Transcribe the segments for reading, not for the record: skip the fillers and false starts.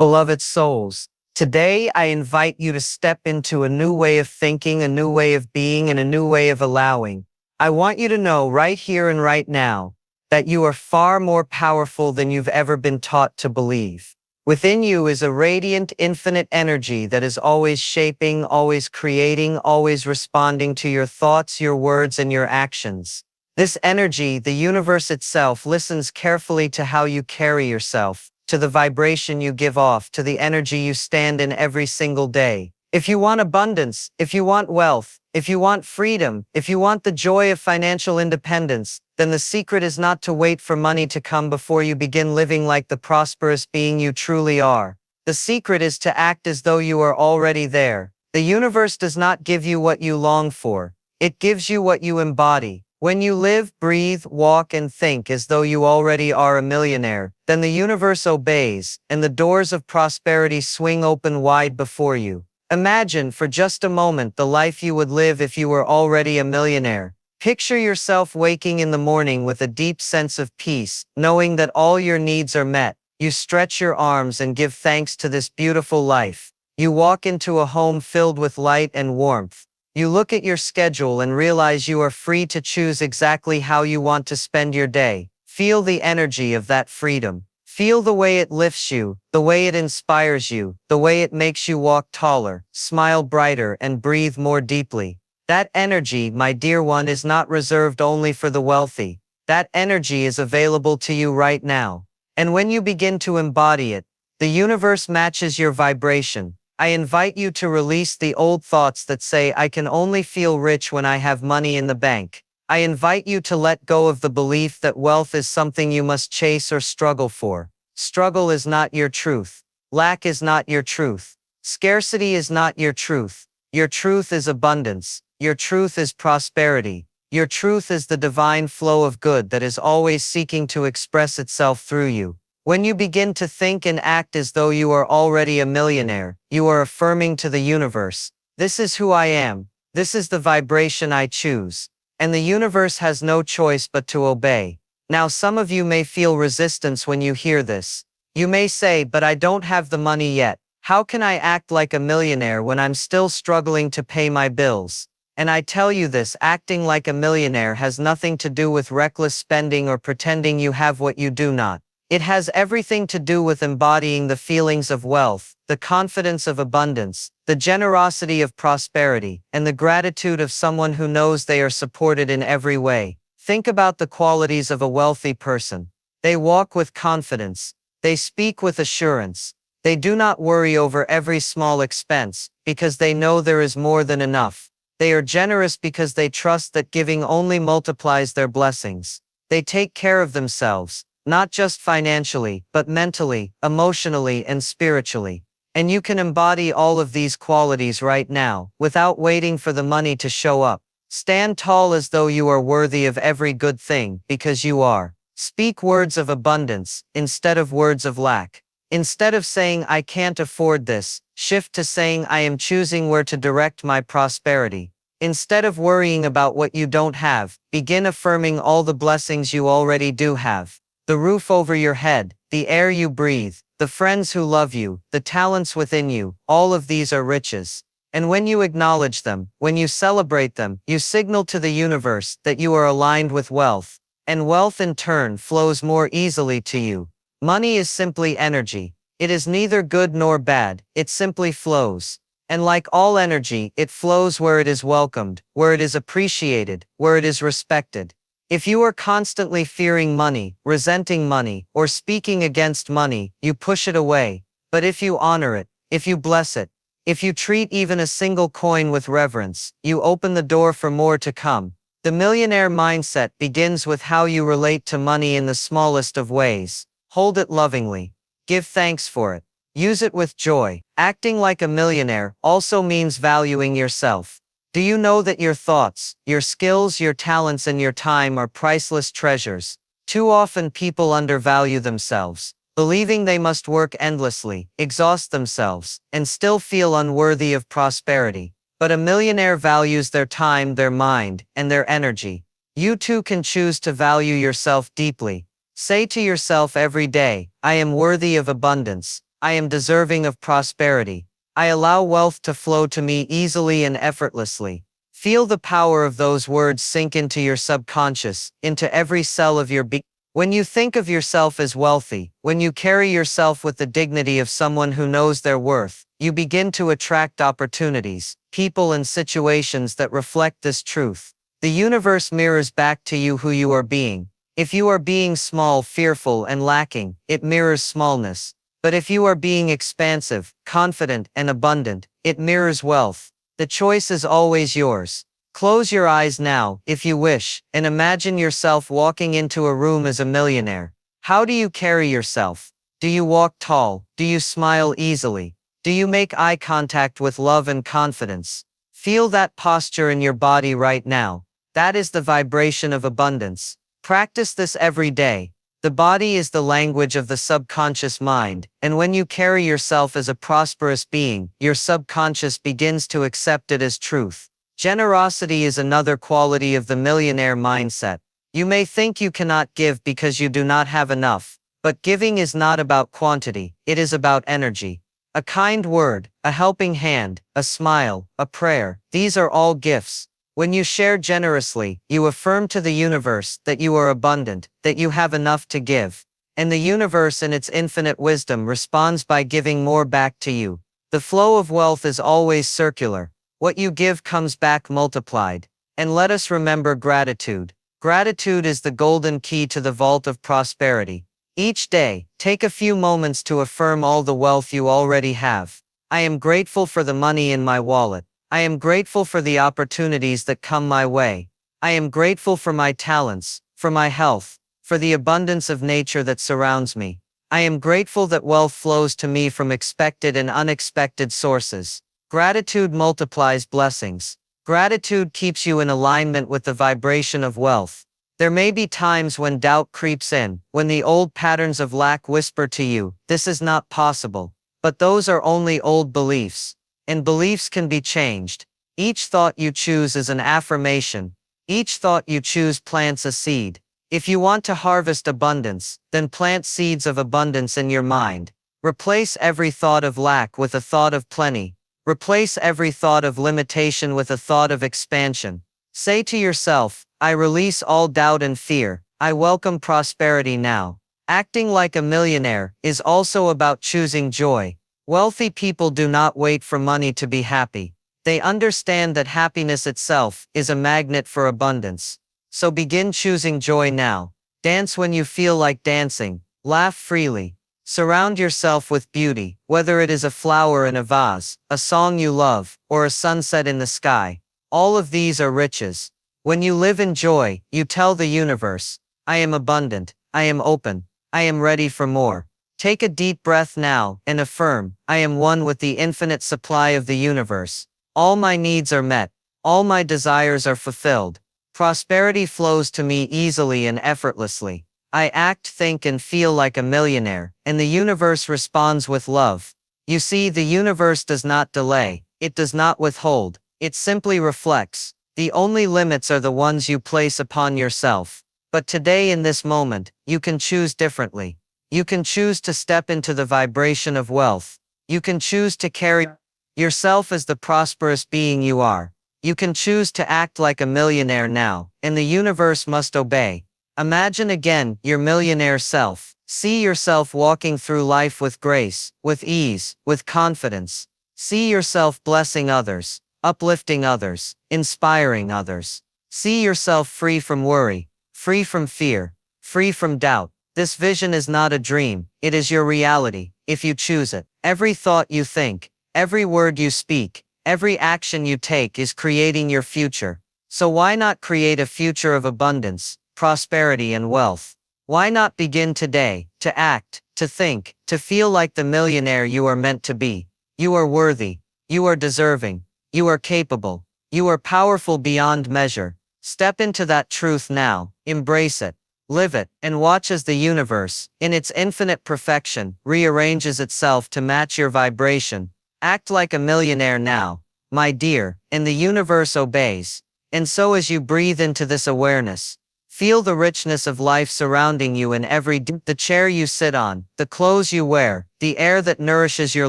Beloved souls, today I invite you to step into a new way of thinking, a new way of being, and a new way of allowing. I want you to know right here and right now that you are far more powerful than you've ever been taught to believe. Within you is a radiant, infinite energy that is always shaping, always creating, always responding to your thoughts, your words, and your actions. This energy, the universe itself, listens carefully to how you carry yourself, to the vibration you give off, to the energy you stand in every single day. If you want abundance, if you want wealth, if you want freedom, if you want the joy of financial independence, then the secret is not to wait for money to come before you begin living like the prosperous being you truly are. The secret is to act as though you are already there. The universe does not give you what you long for. It gives you what you embody. When you live, breathe, walk, and think as though you already are a millionaire, then the universe obeys, and the doors of prosperity swing open wide before you. Imagine for just a moment the life you would live if you were already a millionaire. Picture yourself waking in the morning with a deep sense of peace, knowing that all your needs are met. You stretch your arms and give thanks to this beautiful life. You walk into a home filled with light and warmth. You look at your schedule and realize you are free to choose exactly how you want to spend your day. Feel the energy of that freedom. Feel the way it lifts you, the way it inspires you, the way it makes you walk taller, smile brighter, and breathe more deeply. That energy, my dear one, is not reserved only for the wealthy. That energy is available to you right now. And when you begin to embody it, the universe matches your vibration. I invite you to release the old thoughts that say, I can only feel rich when I have money in the bank. I invite you to let go of the belief that wealth is something you must chase or struggle for. Struggle is not your truth. Lack is not your truth. Scarcity is not your truth. Your truth is abundance. Your truth is prosperity. Your truth is the divine flow of good that is always seeking to express itself through you. When you begin to think and act as though you are already a millionaire, you are affirming to the universe, this is who I am, this is the vibration I choose, and the universe has no choice but to obey. Now some of you may feel resistance when you hear this. You may say, but I don't have the money yet. How can I act like a millionaire when I'm still struggling to pay my bills? And I tell you this, acting like a millionaire has nothing to do with reckless spending or pretending you have what you do not. It has everything to do with embodying the feelings of wealth, the confidence of abundance, the generosity of prosperity, and the gratitude of someone who knows they are supported in every way. Think about the qualities of a wealthy person. They walk with confidence. They speak with assurance. They do not worry over every small expense, because they know there is more than enough. They are generous because they trust that giving only multiplies their blessings. They take care of themselves, not just financially, but mentally, emotionally, and spiritually. And you can embody all of these qualities right now, without waiting for the money to show up. Stand tall as though you are worthy of every good thing, because you are. Speak words of abundance, instead of words of lack. Instead of saying, I can't afford this, shift to saying, I am choosing where to direct my prosperity. Instead of worrying about what you don't have, begin affirming all the blessings you already do have. The roof over your head, the air you breathe, the friends who love you, the talents within you, all of these are riches. And when you acknowledge them, when you celebrate them, you signal to the universe that you are aligned with wealth, and wealth in turn flows more easily to you. Money is simply energy. It is neither good nor bad, it simply flows. And like all energy, it flows where it is welcomed, where it is appreciated, where it is respected. If you are constantly fearing money, resenting money, or speaking against money, you push it away. But if you honor it, if you bless it, if you treat even a single coin with reverence, you open the door for more to come. The millionaire mindset begins with how you relate to money in the smallest of ways. Hold it lovingly. Give thanks for it. Use it with joy. Acting like a millionaire also means valuing yourself. Do you know that your thoughts, your skills, your talents, and your time are priceless treasures? Too often people undervalue themselves, believing they must work endlessly, exhaust themselves, and still feel unworthy of prosperity. But a millionaire values their time, their mind, and their energy. You too can choose to value yourself deeply. Say to yourself every day, I am worthy of abundance. I am deserving of prosperity. I allow wealth to flow to me easily and effortlessly. Feel the power of those words sink into your subconscious, into every cell of your being. When you think of yourself as wealthy, when you carry yourself with the dignity of someone who knows their worth, you begin to attract opportunities, people and situations that reflect this truth. The universe mirrors back to you who you are being. If you are being small, fearful, and lacking, it mirrors smallness. But if you are being expansive, confident, and abundant, it mirrors wealth. The choice is always yours. Close your eyes now, if you wish, and imagine yourself walking into a room as a millionaire. How do you carry yourself? Do you walk tall? Do you smile easily? Do you make eye contact with love and confidence? Feel that posture in your body right now. That is the vibration of abundance. Practice this every day. The body is the language of the subconscious mind, and when you carry yourself as a prosperous being, your subconscious begins to accept it as truth. Generosity is another quality of the millionaire mindset. You may think you cannot give because you do not have enough, but giving is not about quantity, it is about energy. A kind word, a helping hand, a smile, a prayer, these are all gifts. When you share generously, you affirm to the universe that you are abundant, that you have enough to give. And the universe in its infinite wisdom responds by giving more back to you. The flow of wealth is always circular. What you give comes back multiplied. And let us remember gratitude. Gratitude is the golden key to the vault of prosperity. Each day, take a few moments to affirm all the wealth you already have. I am grateful for the money in my wallet. I am grateful for the opportunities that come my way. I am grateful for my talents, for my health, for the abundance of nature that surrounds me. I am grateful that wealth flows to me from expected and unexpected sources. Gratitude multiplies blessings. Gratitude keeps you in alignment with the vibration of wealth. There may be times when doubt creeps in, when the old patterns of lack whisper to you, "This is not possible." But those are only old beliefs. And beliefs can be changed. Each thought you choose is an affirmation. Each thought you choose plants a seed. If you want to harvest abundance, then plant seeds of abundance in your mind. Replace every thought of lack with a thought of plenty. Replace every thought of limitation with a thought of expansion. Say to yourself, "I release all doubt and fear. I welcome prosperity now." Acting like a millionaire is also about choosing joy. Wealthy people do not wait for money to be happy. They understand that happiness itself is a magnet for abundance. So begin choosing joy now. Dance when you feel like dancing. Laugh freely. Surround yourself with beauty, whether it is a flower in a vase, a song you love, or a sunset in the sky. All of these are riches. When you live in joy, you tell the universe, "I am abundant, I am open, I am ready for more." Take a deep breath now and affirm, "I am one with the infinite supply of the universe. All my needs are met. All my desires are fulfilled. Prosperity flows to me easily and effortlessly. I act, think, and feel like a millionaire, and the universe responds with love." You see, the universe does not delay. It does not withhold. It simply reflects. The only limits are the ones you place upon yourself. But today, in this moment, you can choose differently. You can choose to step into the vibration of wealth. You can choose to carry yourself as the prosperous being you are. You can choose to act like a millionaire now, and the universe must obey. Imagine again your millionaire self. See yourself walking through life with grace, with ease, with confidence. See yourself blessing others, uplifting others, inspiring others. See yourself free from worry, free from fear, free from doubt. This vision is not a dream, it is your reality, if you choose it. Every thought you think, every word you speak, every action you take is creating your future. So why not create a future of abundance, prosperity, and wealth? Why not begin today, to act, to think, to feel like the millionaire you are meant to be? You are worthy, you are deserving, you are capable, you are powerful beyond measure. Step into that truth now, embrace it. Live it, and watch as the universe, in its infinite perfection, rearranges itself to match your vibration. Act like a millionaire now, my dear, and the universe obeys. And so as you breathe into this awareness, Feel the richness of life surrounding you in the chair you sit on, the clothes you wear, the air that nourishes your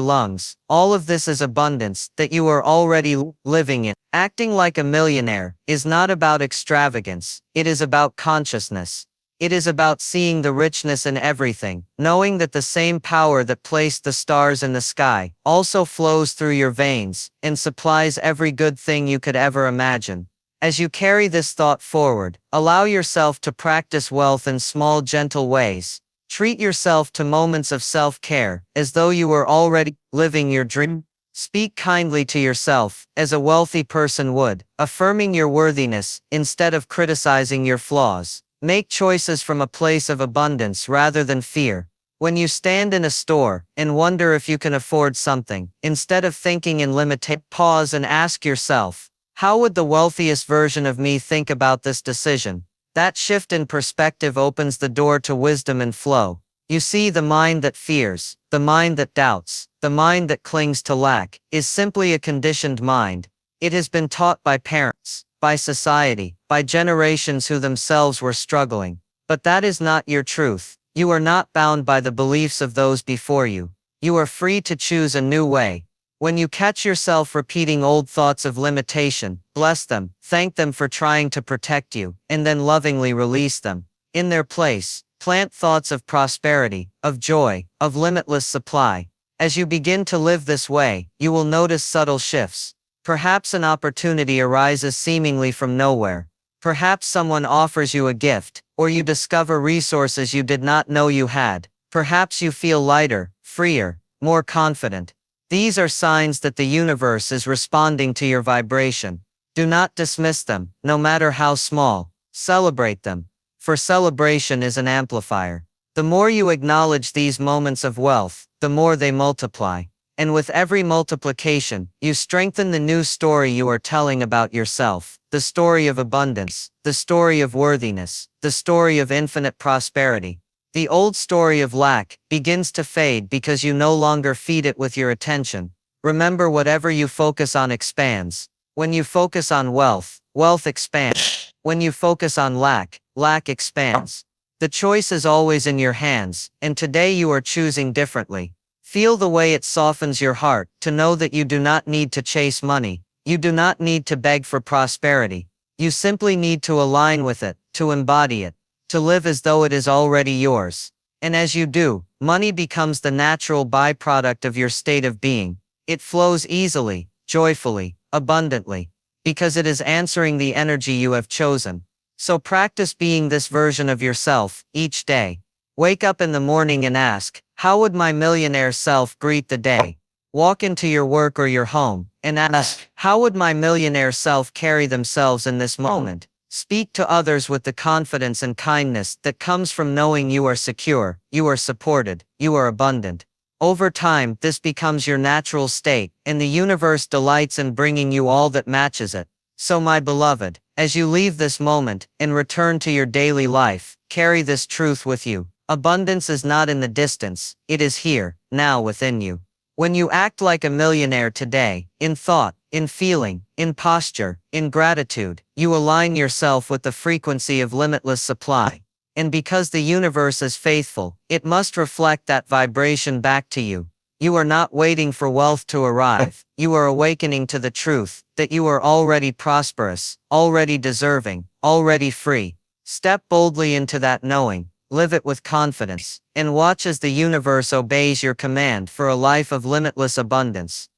lungs. All of this is abundance that you are already living in. Acting like a millionaire is not about extravagance, it is about consciousness. It is about seeing the richness in everything, knowing that the same power that placed the stars in the sky also flows through your veins and supplies every good thing you could ever imagine. As you carry this thought forward, allow yourself to practice wealth in small, gentle ways. Treat yourself to moments of self-care, as though you were already living your dream. Speak kindly to yourself, as a wealthy person would, affirming your worthiness instead of criticizing your flaws. Make choices from a place of abundance rather than fear. When you stand in a store and wonder if you can afford something, instead of thinking in limitation, pause and ask yourself, how would the wealthiest version of me think about this decision? That shift in perspective opens the door to wisdom and flow. You see, the mind that fears, the mind that doubts, the mind that clings to lack, is simply a conditioned mind. It has been taught by parents, by society, by generations who themselves were struggling. But that is not your truth. You are not bound by the beliefs of those before you. You are free to choose a new way. When you catch yourself repeating old thoughts of limitation, bless them, thank them for trying to protect you, and then lovingly release them. In their place, plant thoughts of prosperity, of joy, of limitless supply. As you begin to live this way, you will notice subtle shifts. Perhaps an opportunity arises seemingly from nowhere. Perhaps someone offers you a gift, or you discover resources you did not know you had. Perhaps you feel lighter, freer, more confident. These are signs that the universe is responding to your vibration. Do not dismiss them, no matter how small. Celebrate them, for celebration is an amplifier. The more you acknowledge these moments of wealth, the more they multiply. And with every multiplication, you strengthen the new story you are telling about yourself, the story of abundance, the story of worthiness, the story of infinite prosperity. The old story of lack begins to fade because you no longer feed it with your attention. Remember, whatever you focus on expands. When you focus on wealth, wealth expands. When you focus on lack, lack expands. The choice is always in your hands, and today you are choosing differently. Feel the way it softens your heart to know that you do not need to chase money. You do not need to beg for prosperity. You simply need to align with it, to embody it, to live as though it is already yours. And as you do, money becomes the natural byproduct of your state of being. It flows easily, joyfully, abundantly, because it is answering the energy you have chosen. So practice being this version of yourself each day. Wake up in the morning and ask, how would my millionaire self greet the day? Walk into your work or your home and ask, how would my millionaire self carry themselves in this moment? Speak to others with the confidence and kindness that comes from knowing you are secure, you are supported, you are abundant. Over time, this becomes your natural state, and the universe delights in bringing you all that matches it. So my beloved, as you leave this moment and return to your daily life, carry this truth with you. Abundance is not in the distance, it is here, now within you. When you act like a millionaire today, in thought, in feeling, in posture, in gratitude, you align yourself with the frequency of limitless supply. And because the universe is faithful, it must reflect that vibration back to you. You are not waiting for wealth to arrive, you are awakening to the truth that you are already prosperous, already deserving, already free. Step boldly into that knowing. Live it with confidence, and watch as the universe obeys your command for a life of limitless abundance.